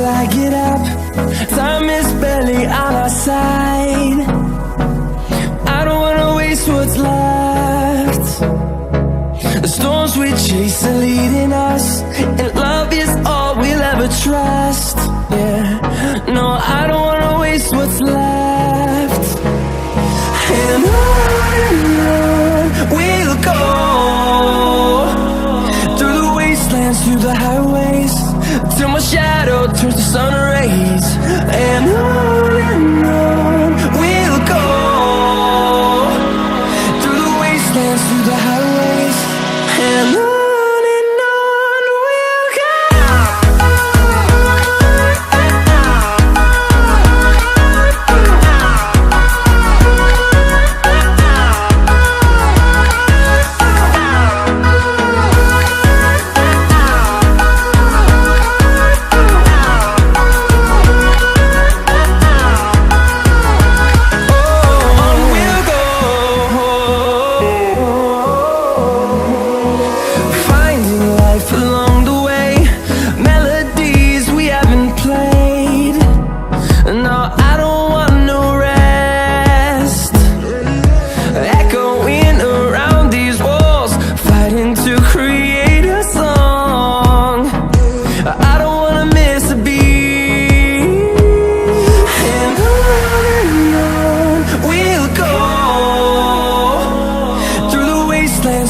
till I get up. Time is barely on our side. I don't wanna waste what's left. The storms we chase are leading us, and love is all we'll ever trust. Yeah, no, I don't wanna waste what's left. And on we'll go, through the wastelands, through the highways, till my shadow turns to sun rays. And on we'll go, through the wastelands, through the highways, and on we'll go.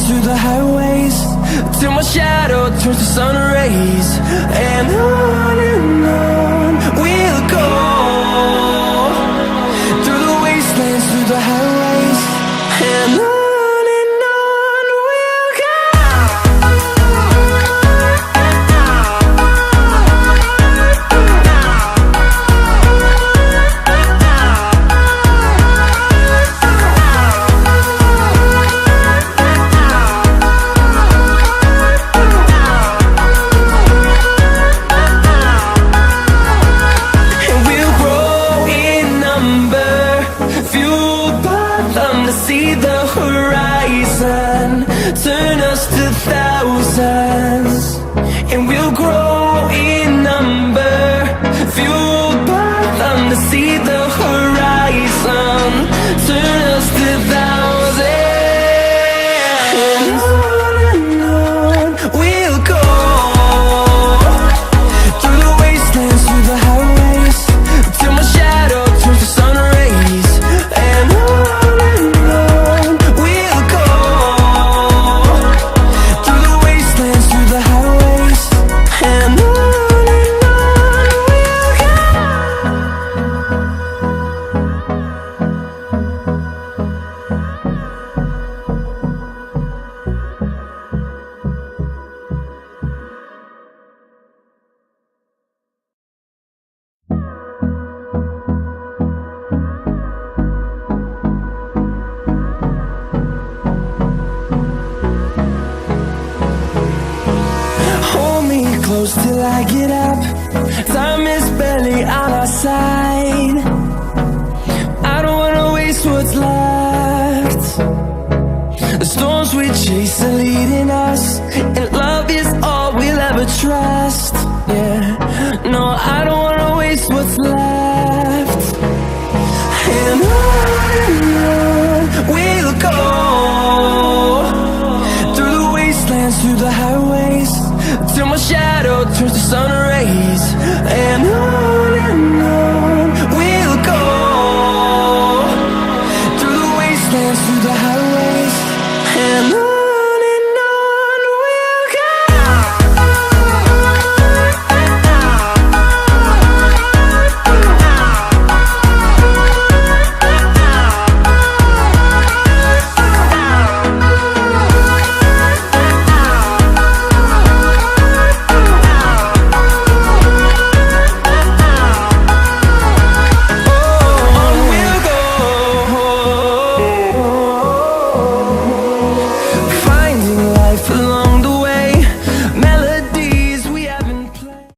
Through the highways, till my shadow turns to sun rays. And on we'll go, through the wastelands, through the highways, and on we'll go. See the horizon turn us to thousands, and we'll grow in number, fueled by them. To see the horizon turn us to thousands, and on we'll go, through the wastelands, through the highways, till my shadow turns to sun rays. And close till I get up. Time is barely on our side. I don't wanna waste what's left. The storms we chase are leading us, and love is all we'll ever trust. Yeah, no, I don't wanna waste what's left.